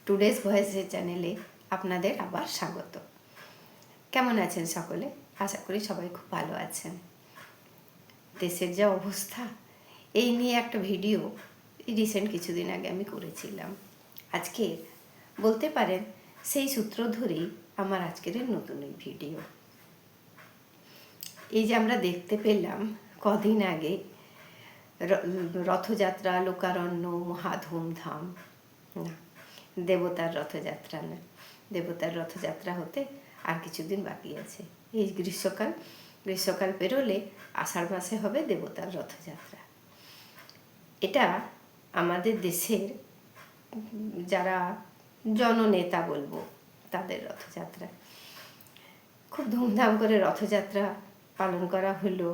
Today's ভয়েসের চ্যানেলে আপনাদের আবার স্বাগত। কেমন আছেন সকলে? আশা করি সবাই খুব ভালো আছেন। দেশের যা অবস্থা, এই নিয়ে একটা ভিডিও রিসেন্ট কিছুদিন আগে আমি করেছিলাম। আজকে বলতে পারেন সেই সূত্র ধরেই আমার আজকের নতুন এই ভিডিও। এই যে আমরা দেখতে পেলাম কদিন আগে রথযাত্রা, লোকারণ্য, মহা ধুমধাম, না দেবতার রথযাত্রা না, দেবতার রথযাত্রা হতে আর কিছুদিন বাকি আছে। এই গ্রীষ্মকাল পেরোলে আষাঢ় মাসে হবে দেবতার রথযাত্রা। এটা আমাদের দেশের যারা জননেতা বলবো তাদের রথযাত্রা। খুব ধুমধাম করে রথযাত্রা পালন করা হলো,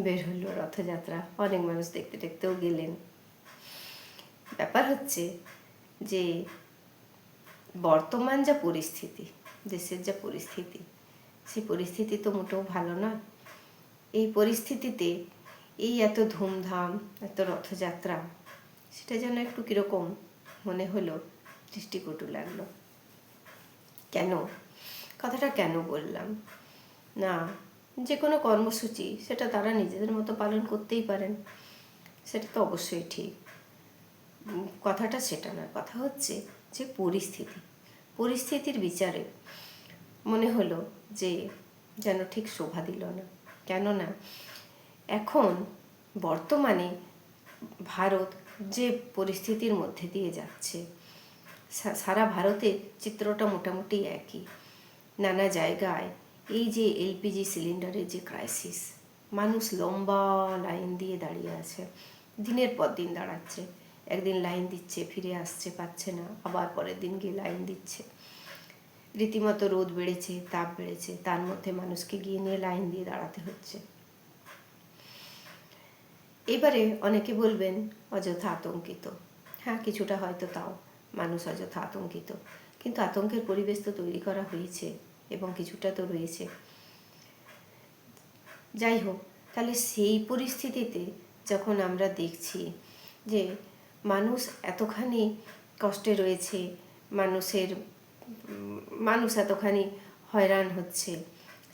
বের হলো রথযাত্রা, অনেক মানুষ দেখতে দেখতেও গেলেন। ব্যাপার হচ্ছে যে বর্তমান যা পরিস্থিতি, দেশের যা পরিস্থিতি, সেই পরিস্থিতি তো মোটেও ভালো নয়। এই পরিস্থিতিতে এই এত ধুমধাম, এত রথযাত্রা, সেটা যেন একটু কীরকম মনে হলো, দৃষ্টিকটু লাগলো। কেন কথাটা কেন বললাম? না, যে কোনো কর্মসূচি সেটা তারা নিজেদের মতো পালন করতেই পারেন, সেটা তো অবশ্যই ঠিক। কথাটা সেটা না, কথা হচ্ছে যে পরিস্থিতির বিচারে মনে হলো যে যেন ঠিক শোভা দিল না। কেননা এখন বর্তমানে ভারত যে পরিস্থিতির মধ্যে দিয়ে যাচ্ছে, সারা ভারতের চিত্রটা মোটামুটি একই। নানা জায়গায় এই যে এলপিজি সিলিন্ডারের যে ক্রাইসিস, মানুষ লম্বা লাইন দিয়ে দাঁড়িয়ে আছে, দিনের পর দিন দাঁড়াচ্ছে। একদিন লাইন দিচ্ছে, ফিরে আসছে, পাচ্ছে না, আবার পরের দিন গিয়ে লাইন দিচ্ছে। রীতিমতো রোদ বেড়েছে, তাপ বেড়েছে, তার মধ্যে মানুষকে গিয়ে নিয়ে লাইন দিয়ে দাঁড়াতে হচ্ছে। এবারে অনেকে বলবেন অযথা আতঙ্কিত। হ্যাঁ, কিছুটা হয়তো তাও মানুষ অযথা আতঙ্কিত, কিন্তু আতঙ্কের পরিবেশ তো তৈরি করা হয়েছে এবং কিছুটা তো রয়েছে। যাই হোক, তাহলে সেই পরিস্থিতিতে যখন আমরা দেখছি যে মানুষ এতখানি কষ্টে রয়েছে, মানুষ এতখানি হয়রান হচ্ছে,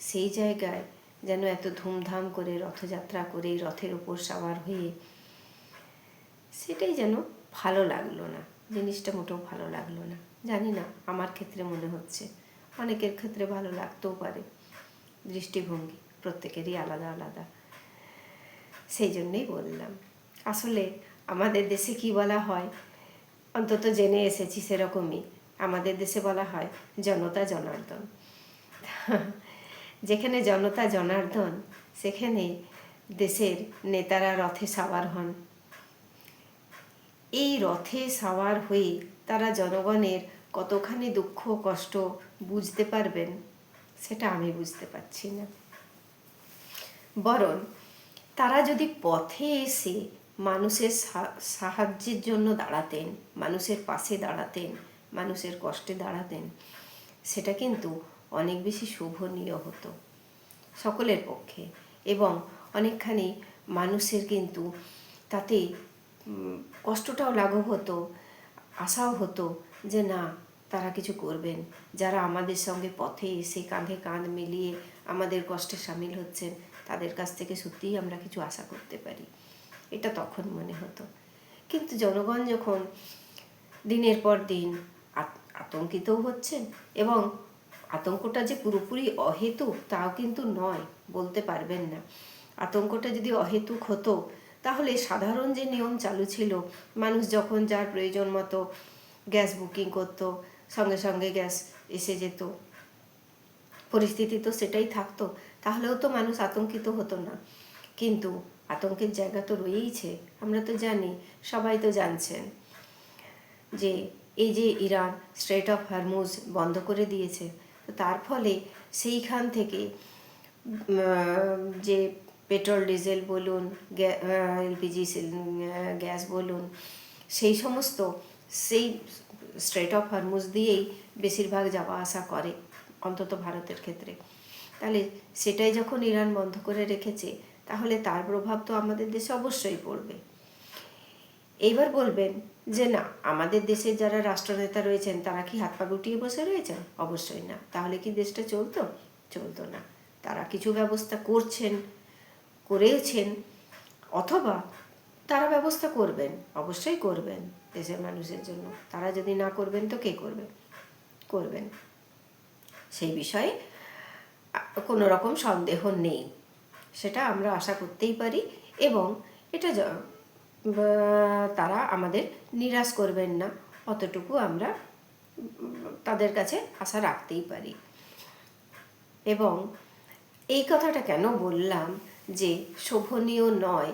সেই জায়গায় যেন এত ধুমধাম করে রথযাত্রা করে রথের ওপর সাওয়ার হয়ে, সেটাই যেন ভালো লাগলো না। জিনিসটা মোটেও ভালো লাগলো না। জানি না, আমার ক্ষেত্রে মনে হচ্ছে, অনেকের ক্ষেত্রে ভালো লাগতেও পারে। দৃষ্টিভঙ্গি প্রত্যেকেরই আলাদা আলাদা। সেই জন্যই বললাম। আসলে আমাদের দেশে কি বলা হয়, অন্তত জেনে এসেছি সেরকমই, আমাদের দেশে বলা হয় জনতা জনার্দন। যেখানে জনতা জনার্দন, সেখানে দেশের নেতারা রথে সাওয়ার হন। এই রথে সাওয়ার হয়ে তারা জনগণের কতখানি দুঃখ কষ্ট বুঝতে পারবেন, সেটা আমি বুঝতে পারছি না। বরং তারা যদি পথে এসে মানুষের সাহায্যের জন্য দাঁড়াতেন, মানুষের পাশে দাঁড়াতেন, মানুষের কষ্টে দাঁড়াতেন, সেটা কিন্তু অনেক বেশি শোভনীয় হতো সকলের পক্ষে, এবং অনেকখানি মানুষের কিন্তু তাতে কষ্টটাও লাঘব হতো, আশাও হতো যে না, তারা কিছু করবেন। যারা আমাদের সঙ্গে পথে এসে কাঁধে কাঁধ মিলিয়ে আমাদের কষ্টে সামিল হচ্ছেন, তাদের কাছ থেকে সত্যিই আমরা কিছু আশা করতে পারি, এটা তখন মনে হতো। কিন্তু জনগণ যখন দিনের পর দিন আতঙ্কিতও হচ্ছেন, এবং আতঙ্কটা যে পুরোপুরি অহেতুক তাও কিন্তু নয়, বলতে পারবেন না। আতঙ্কটা যদি অহেতুক হতো, তাহলে সাধারণ যে নিয়ম চালু ছিল, মানুষ যখন যার প্রয়োজন মতো গ্যাস বুকিং করতো, সঙ্গে সঙ্গে গ্যাস এসে যেত, পরিস্থিতি তো সেটাই থাকতো, তাহলেও তো মানুষ আতঙ্কিত হতো না। কিন্তু আতঙ্কের জায়গা তো রয়েইছে। আমরা তো জানি, সবাই তো জানছেন যে এই যে ইরান স্ট্রেট অফ হরমুজ বন্ধ করে দিয়েছে, তো তার ফলে সেইখান থেকে যে পেট্রোল ডিজেল বলুন, এলপিজি গ্যাস বলুন, সেই সমস্ত সেই স্ট্রেট অফ হরমুজ দিয়েই বেশিরভাগ যাওয়া আসা করে, অন্তত ভারতের ক্ষেত্রে। তাহলে সেটাই যখন ইরান বন্ধ করে রেখেছে, তাহলে তার প্রভাব তো আমাদের দেশে অবশ্যই পড়বে। এইবার বলবেন যে না, আমাদের দেশের যারা রাষ্ট্রনেতা রয়েছেন তারা কি হাত পা গুটিয়ে বসে রয়েছেন? অবশ্যই না। তাহলে কি দেশটা চলতো? চলতো না। তারা কিছু ব্যবস্থা করছেন, করেছেন, অথবা তারা ব্যবস্থা করবেন, অবশ্যই করবেন দেশের মানুষের জন্য। তারা যদি না করবেন তো কে করবে? করবেন। সেই বিষয়ে কোনো রকম সন্দেহ নেই, সেটা আমরা আশা করতেই পারি। এবং এটা তারা আমাদের নিরাশ করবেন না, অতটুকু আমরা তাদের কাছে আশা রাখতেই পারি। এবং এই কথাটা কেন বললাম যে শোভনীয় নয়,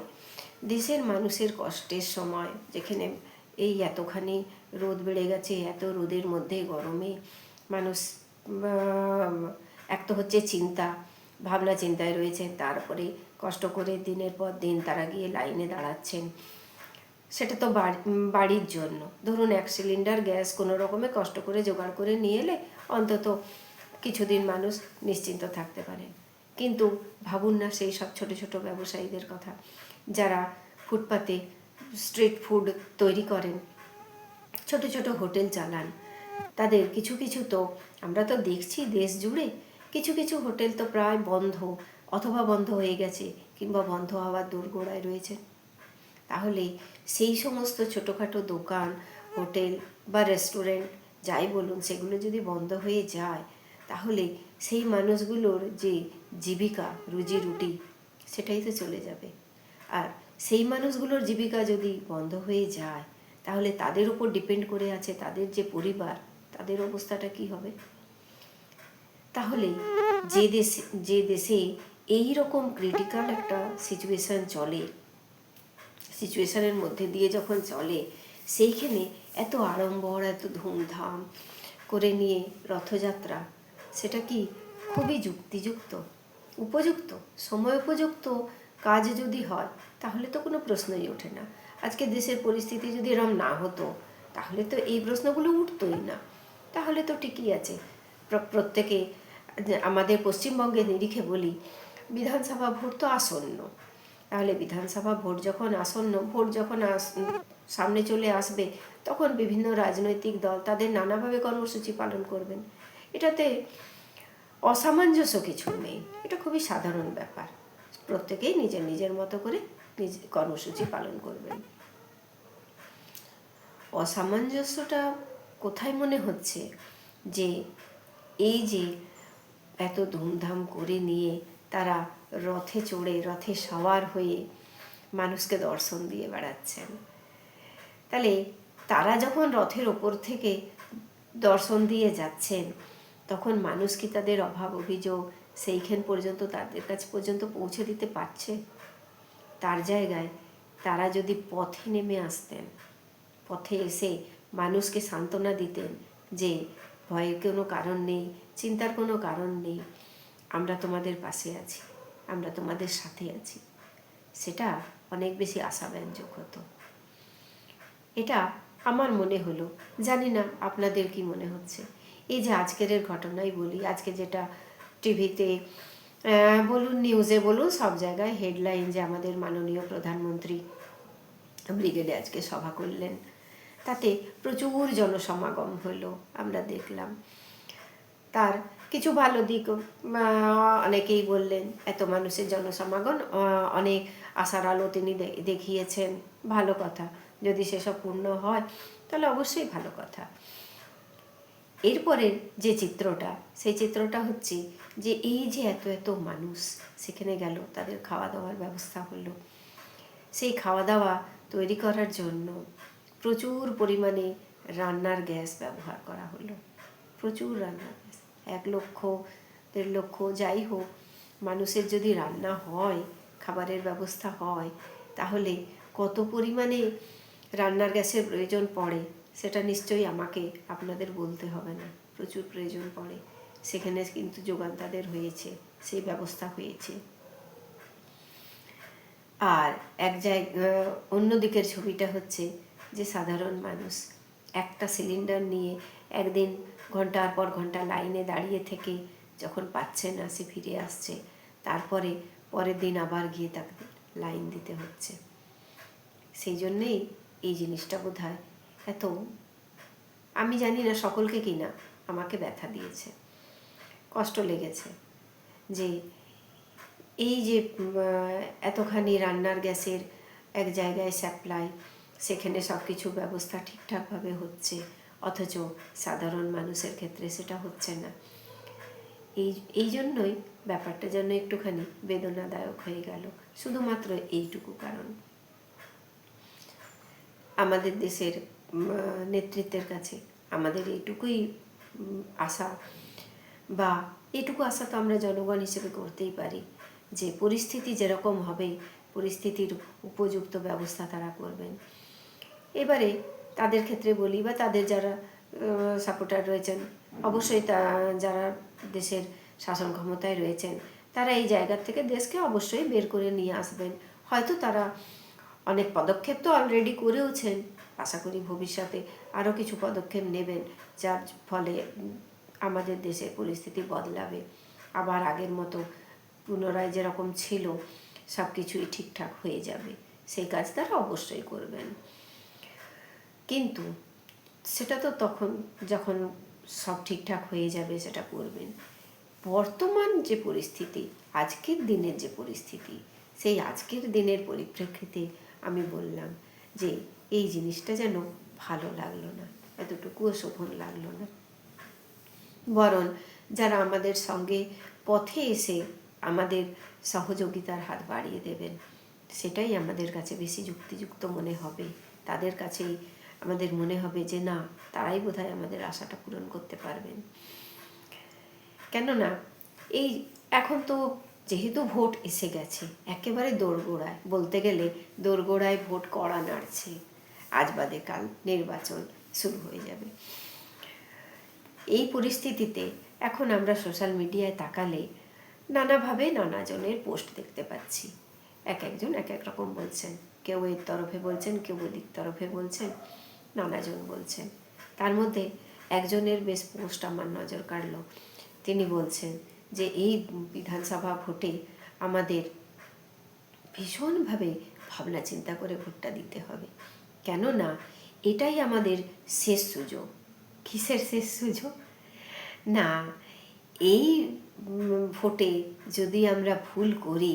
দেশের মানুষের কষ্টের সময়, যেখানে এই এতখানি রোদ বেড়ে গেছে, এত রোদের মধ্যে গরমে মানুষ এক তো হচ্ছে চিন্তা ভাবনা, চিন্তায় রয়েছে, তারপরে কষ্ট করে দিনের পর দিন তারা গিয়ে লাইনে দাঁড়াচ্ছেন। সেটা তো বাড়ির জন্য। ধরুন 1 সিলিন্ডার গ্যাস কোনো রকমে কষ্ট করে জোগাড় করে নিয়ে এলে অন্তত কিছুদিন মানুষ নিশ্চিন্ত থাকতে পারেন। কিন্তু ভাবুন না সেই সব ছোটো ছোটো ব্যবসায়ীদের কথা, যারা ফুটপাতে স্ট্রিট ফুড তৈরি করেন, ছোট ছোট হোটেল চালান। তাদের কিছু কিছু তো আমরা তো দেখছি দেশ জুড়ে কিছু কিছু হোটেল তো প্রায় বন্ধ, অথবা বন্ধ হয়ে গেছে, কিংবা বন্ধ হওয়ার দোরগোড়ায় রয়েছে। তাহলে সেই সমস্ত ছোটোখাটো দোকান, হোটেল বা রেস্টুরেন্ট যাই বলুন, সেগুলো যদি বন্ধ হয়ে যায়, তাহলে সেই মানুষগুলোর যে জীবিকা, রুজি রুটি, সেটাই তো চলে যাবে। আর সেই মানুষগুলোর জীবিকা যদি বন্ধ হয়ে যায়, তাহলে তাদের উপর ডিপেন্ড করে আছে তাদের যে পরিবার, তাদের অবস্থাটা কি হবে? তাহলে যে দেশে এই রকম ক্রিটিক্যাল একটা সিচুয়েশান চলে, সিচুয়েশানের মধ্যে দিয়ে যখন চলে, সেইখানে এত আড়ম্বর, এত ধুমধাম করে নিয়ে রথযাত্রা, সেটা কি খুবই যুক্তিযুক্ত, উপযুক্ত, সময় উপযুক্ত কাজ যদি হয়, তাহলে তো কোনো প্রশ্নই ওঠে না। আজকে দেশের পরিস্থিতি যদি এরম না হতো, তাহলে তো এই প্রশ্নগুলো উঠতোই না। তাহলে তো ঠিকই আছে। প্রত্যেকে আমাদের পশ্চিমবঙ্গের নিরিখে বলি, বিধানসভা ভোট তো আসন্ন। তাহলে বিধানসভা ভোট যখন আসন্ন, ভোট যখন সামনে চলে আসবে, তখন বিভিন্ন রাজনৈতিক দল তাদের নানাভাবে কর্মসূচি পালন করবেন। এটাতে অসামঞ্জস্য কিছু নেই, এটা খুবই সাধারণ ব্যাপার। প্রত্যেকেই নিজের নিজের মতো করে কর্মসূচি পালন করবেন। অসামঞ্জস্যটা কোথায় মনে হচ্ছে? যে এই যে এত ধুমধাম করে নিয়ে তারা রথে চড়ে, রথে সওয়ার হয়ে মানুষকে দর্শন দিয়ে বেড়াচ্ছেন। তাহলে তারা যখন রথের ওপর থেকে দর্শন দিয়ে যাচ্ছেন, তখন মানুষ কি তাদের অভাব অভিযোগ সেইখান পর্যন্ত, তাদের কাছে পর্যন্ত পৌঁছে দিতে পারছে? তার জায়গায় তারা যদি পথে নেমে আসতেন, পথে এসে মানুষকে সান্ত্বনা দিতেন যে ভয়ের কোনো কারণ নেই, চিন্তার কোনো কারণ নেই, আমরা তোমাদের পাশে আছি, আমরা তোমাদের সাথে আছি, সেটা অনেক বেশি আশাব্যঞ্জক হতো। এটা আমার মনে হলো, জানি না আপনাদের কি মনে হচ্ছে। এই যে আজকের ঘটনাই বলি, আজকে যেটা টিভিতে বলুন, নিউজে বলুন, সব জায়গায় হেডলাইন যে আমাদের মাননীয় প্রধানমন্ত্রী ব্রিগেডে আজকে সভা করলেন, তাতে প্রচুর জনসমাগম হলো, আমরা দেখলাম। তার কিছু ভালো দিক অনেকেই বললেন, এত মানুষের জনসমাগম অনেক আশার আলো তিনি দেখিয়েছেন, ভালো কথা। যদি সেসব পূর্ণ হয় তাহলে অবশ্যই ভালো কথা। এরপরের যে চিত্রটা, সেই চিত্রটা হচ্ছে যে এই যে এত এত মানুষ সেখানে গেল, তাদের খাওয়া দাওয়ার ব্যবস্থা হলো। সেই খাওয়া দাওয়া তৈরি করার জন্য প্রচুর পরিমাণে রান্নার গ্যাস ব্যবহার করা হলো, প্রচুর রান্নার গ্যাস। 1 লক্ষ 1.5 লক্ষ যাই হোক মানুষের যদি রান্না হয়, খাবারের ব্যবস্থা হয়, তাহলে কত পরিমাণে রান্নার গ্যাসের প্রয়োজন পড়ে সেটা নিশ্চয়ই আমাকে আপনাদের বলতে হবে না। প্রচুর প্রয়োজন পড়ে, সেখানে কিন্তু যোগান তাদের হয়েছে, সেই ব্যবস্থা হয়েছে। আর অন্য দিকের ছবিটা হচ্ছে যে সাধারণ মানুষ একটা সিলিন্ডার নিয়ে একদিন ঘন্টার পর ঘন্টা লাইনে দাঁড়িয়ে থেকে যখন পাচ্ছে না, সে ফিরে আসছে, তারপরে পরের দিন আবার গিয়ে তাকে লাইন দিতে হচ্ছে। সেই জন্যেই এই জিনিসটা বোধহয় এত, আমি জানি না সকলকে কিনা, আমাকে ব্যথা দিয়েছে, কষ্ট লেগেছে যে এই যে এতখানি রান্নার গ্যাসের এক জায়গায় সাপ্লাই, সেখানে সব কিছু ব্যবস্থা ঠিকঠাকভাবে হচ্ছে, অথচ সাধারণ মানুষের ক্ষেত্রে সেটা হচ্ছে না। এই এই জন্যই ব্যাপারটা যেন একটুখানি বেদনাদায়ক হয়ে গেল, শুধুমাত্র এইটুকু কারণ। আমাদের দেশের নেতৃত্বের কাছে আমাদের এইটুকুই আশা, বা এইটুকু আশা তো আমরা জনগণ হিসেবে করতেই পারি, যে পরিস্থিতি যেরকম হবে পরিস্থিতির উপযুক্ত ব্যবস্থা তারা করবেন। এবারে তাদের ক্ষেত্রে বলি, বা তাদের যারা সাপোর্টার রয়েছেন, অবশ্যই যারা দেশের শাসন ক্ষমতায় রয়েছেন তারা এই জায়গার থেকে দেশকে অবশ্যই বের করে নিয়ে আসবেন। হয়তো তারা অনেক পদক্ষেপ তো অলরেডি করেওছেন, আশা করি ভবিষ্যতে আরও কিছু পদক্ষেপ নেবেন, যার ফলে আমাদের দেশের পরিস্থিতি বদলাবে, আবার আগের মতো পুনরায় যেরকম ছিল সব কিছুই ঠিকঠাক হয়ে যাবে। সেই কাজ তারা অবশ্যই করবেন, কিন্তু সেটা তো তখন যখন সব ঠিকঠাক হয়ে যাবে সেটা করবেন। বর্তমান যে পরিস্থিতি, আজকের দিনের যে পরিস্থিতি, সেই আজকের দিনের পরিপ্রেক্ষিতে আমি বললাম যে এই জিনিসটা যেন ভালো লাগলো না, এতটুকুও শোভন লাগলো না। বরং যারা আমাদের সঙ্গে পথে এসে আমাদের সহযোগিতার হাত বাড়িয়ে দেবেন, সেটাই আমাদের কাছে বেশি যুক্তিযুক্ত মনে হবে। তাদের কাছেই আমাদের মনে হবে যে না, তারাই বোধহয় আমাদের আশাটা পূরণ করতে পারবেন। কেননা এই এখন তো যেহেতু ভোট এসে গেছে, একেবারে দোরগোড়ায়, বলতে গেলে দোরগোড়ায় ভোট কড়া নাড়ছে, আজ বাদে কাল নির্বাচন শুরু হয়ে যাবে। এই পরিস্থিতিতে এখন আমরা সোশ্যাল মিডিয়ায় তাকালে নানাভাবে নানাজনের পোস্ট দেখতে পাচ্ছি। একজন এক এক রকম বলছেন, কেউ এর তরফে বলছেন, কেউ ওদিক তরফে বলছেন, নানাজন বলছেন। তার মধ্যে একজনের বেশ পোস্ট আমার নজর কাড়ল। তিনি বলছেন যে এই বিধানসভা ভোটে আমাদের ভীষণভাবে ভাবনা চিন্তা করে ভোটটা দিতে হবে, কেননা এটাই আমাদের শেষ সুযোগ। কিসের শেষ সুযোগ? না, এই ভোটে যদি আমরা ভুল করি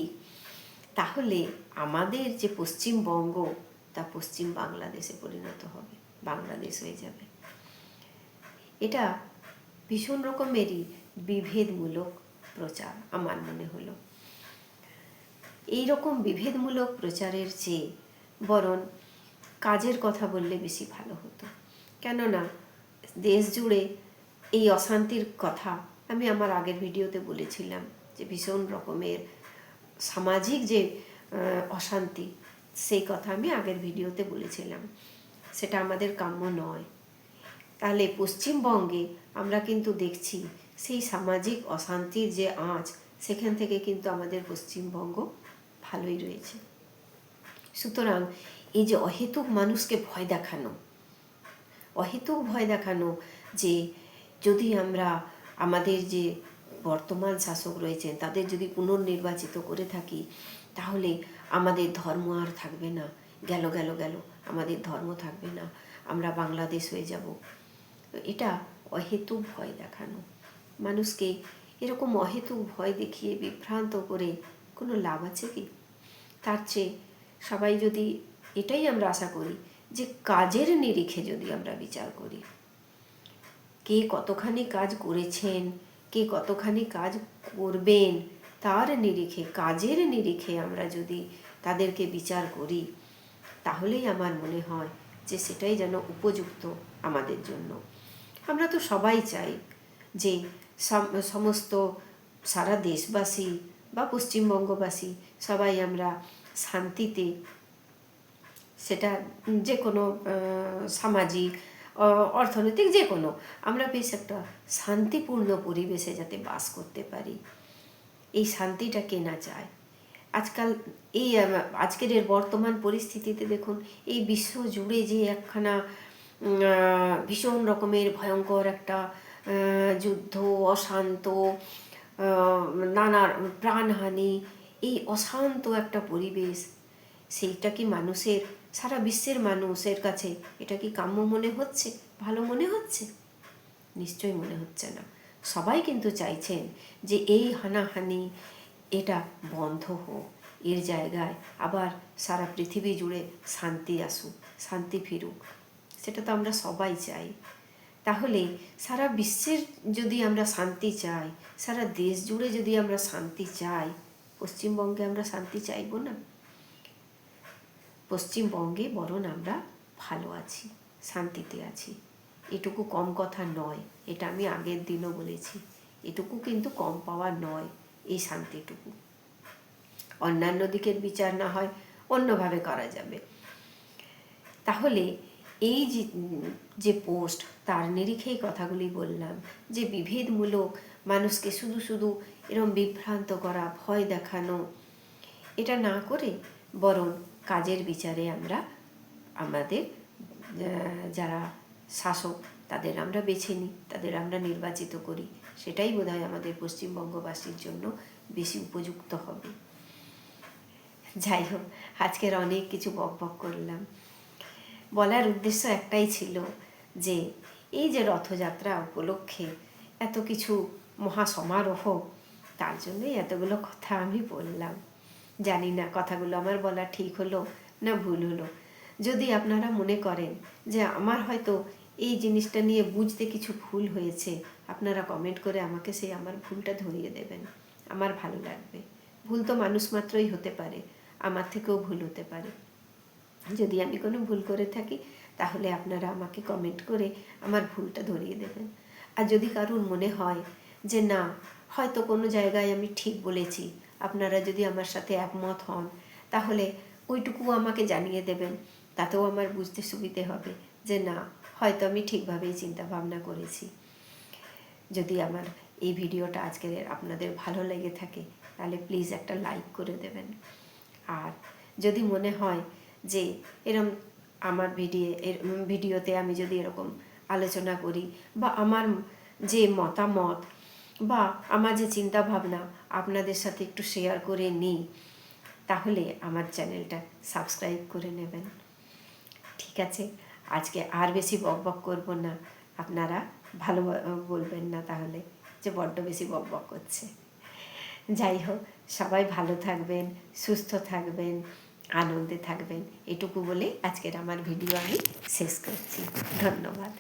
তাহলে আমাদের যে পশ্চিমবঙ্গ তা পশ্চিম বাংলাদেশে পরিণত হবে, বাংলাদেশ হয়ে যাবে। এটা ভীষণ রকমেরই বিভেদমূলক প্রচার আমার মনে হলো। এই রকম বিভেদমূলক প্রচারের চেয়ে বরং কাজের কথা বললে বেশি ভালো হতো। কেননা দেশ জুড়ে এই অশান্তির কথা আমি আমার আগের ভিডিওতে বলেছিলাম, যে ভীষণ রকমের সামাজিক যে অশান্তি, সেই কথা আমি আগের ভিডিওতে বলেছিলাম। সেটা আমাদের কাম্য নয়। তাহলে পশ্চিমবঙ্গে আমরা কিন্তু দেখছি সেই সামাজিক অশান্তির যে আঁচ, সেখান থেকে কিন্তু আমাদের পশ্চিমবঙ্গ ভালোই রয়েছে। সুতরাং এই যে অহেতুক মানুষকে ভয় দেখানো, অহেতুক ভয় দেখানো যে যদি আমরা আমাদের যে বর্তমান শাসক রয়েছেন তাদের যদি পুনর্নির্বাচিত করে থাকি তাহলে আমাদের ধর্ম আর থাকবে না, গেল গেল গেল, আমাদের ধর্ম থাকবে না, আমরা বাংলাদেশ হয়ে যাব। এটা অহেতুক ভয় দেখানো। মানুষকে এরকম অহেতুক ভয় দেখিয়ে বিভ্রান্ত করে কোনো লাভ আছে কি? তার চেয়ে সবাই যদি, এটাই আমরা আশা করি যে কাজের নিরিখে যদি আমরা বিচার করি, কে কতখানি কাজ করেছেন, কে কতখানি কাজ করবেন, তার নিরিখে, কাজের নিরিখে আমরা যদি তাদেরকে বিচার করি, তাহলেই আমার মনে হয় যে সেটাই যেন উপযুক্ত আমাদের জন্য। আমরা তো সবাই চাই যে সমস্ত সারা দেশবাসী বা পশ্চিমবঙ্গবাসী সবাই আমরা শান্তিতে, সেটা যে কোনো সামাজিক অর্থনৈতিক যে কোনো, আমরা বেশ একটা শান্তিপূর্ণ পরিবেশে যাতে বাস করতে পারি। এই শান্তিটা কে না চায়? আজকাল এই আজকের এর বর্তমান পরিস্থিতিতে দেখুন, এই বিশ্ব জুড়ে যে একখানা ভীষণ রকমের ভয়ঙ্কর একটা যুদ্ধ, অশান্ত, নানা প্রাণহানি, এই অশান্ত একটা পরিবেশ, সেইটা কি মানুষের সারা বিশ্বের মানুষের কাছে এটা কি কাম্য মনে হচ্ছে, ভালো মনে হচ্ছে? নিশ্চয়ই মনে হচ্ছে না। সবাই কিন্তু চাইছেন যে এই হানাহানি এটা বন্ধ হোক, এর জায়গায় আবার সারা পৃথিবী জুড়ে শান্তি আসুক, শান্তি ফিরুক। সেটা তো আমরা সবাই চাই। তাহলে সারা বিশ্বের যদি আমরা শান্তি চাই, সারা দেশ জুড়ে যদি আমরা শান্তি চাই, পশ্চিমবঙ্গে আমরা শান্তি চাইব না? পশ্চিমবঙ্গে বরং আমরা ভালো আছি, শান্তিতে আছি। এটুকু কম কথা নয়, এটা আমি আগের দিনও বলেছি। এটুকু কিন্তু কম পাওয়া নয়, এই শান্তিটুকু। অন্যান্য দিকের বিচার না হয় অন্যভাবে করা যাবে। তাহলে এই যে পোস্ট, তার নিরিখেই কথাগুলি বললাম, যে বিভেদমূলক মানুষকে শুধু শুধু এরম বিভ্রান্ত করা, ভয় দেখানো, এটা না করে বরং কাজের বিচারে আমরা আমাদের যারা শাসক তাদের আমরা বেছে নিই, তাদের আমরা নির্বাচিত করি। সেটাই বোধহয় আমাদের পশ্চিমবঙ্গবাসীর জন্য বেশি উপযুক্ত হবে। যাই হোক, আজকের অনেক কিছু বকবক করলাম। বলার উদ্দেশ্য একটাই ছিল যে এই যে রথযাত্রা উপলক্ষে এত কিছু মহাসমারোহ, তার জন্যই এতগুলো কথা আমি বললাম। জানি না কথাগুলো আমার বলা ঠিক হলো না ভুল হলো। যদি আপনারা মনে করেন যে আমার হয়তো এই জিনিসটা নিয়ে বুঝতে কিছু ভুল হয়েছে, আপনারা কমেন্ট করে আমাকে সেই আমার ভুলটা ধরিয়ে দেবেন। আমার ভালো লাগবে। ভুল তো মানুষ মাত্রই হতে পারে, আমার থেকেও ভুল হতে পারে। যদি আমি কোনো ভুল করে থাকি তাহলে আপনারা আমাকে কমেন্ট করে আমার ভুলটা ধরিয়ে দেবেন। আর যদি কারোর মনে হয় যে না, হয়তো কোনো জায়গায় আমি ঠিক বলেছি, আপনারা যদি আমার সাথে একমত হন তাহলে ওইটুকু আমাকে জানিয়ে দেবেন। তাতেও আমার বুঝতে সুবিধে হবে যে না, হয়তো আমি ঠিকভাবেই চিন্তা ভাবনা করেছি। যদি আমার এই ভিডিওটা আজকের আপনাদের ভালো লেগে থাকে তাহলে প্লিজ একটা লাইক করে দেবেন। আর যদি মনে হয় যে এরম আমার ভিডিওতে আমি যদি এরকম আলোচনা করি বা আমার যে মতামত বা আমার যে চিন্তা ভাবনা আপনাদের সাথে একটু শেয়ার করে নিই, তাহলে আমার চ্যানেলটা সাবস্ক্রাইব করে নেবেন। ঠিক আছে, আজকে আর বেশি বকবক করব না। আপনারা ভালো বলবেন না তাহলে যে বড্ড বেশি বকবক করছে। যাই হোক, সবাই ভালো থাকবেন, সুস্থ থাকবেন, আনন্দে থাকবেন, এটুকু বলে আজকের আমার ভিডিও আমি শেষ করছি। ধন্যবাদ।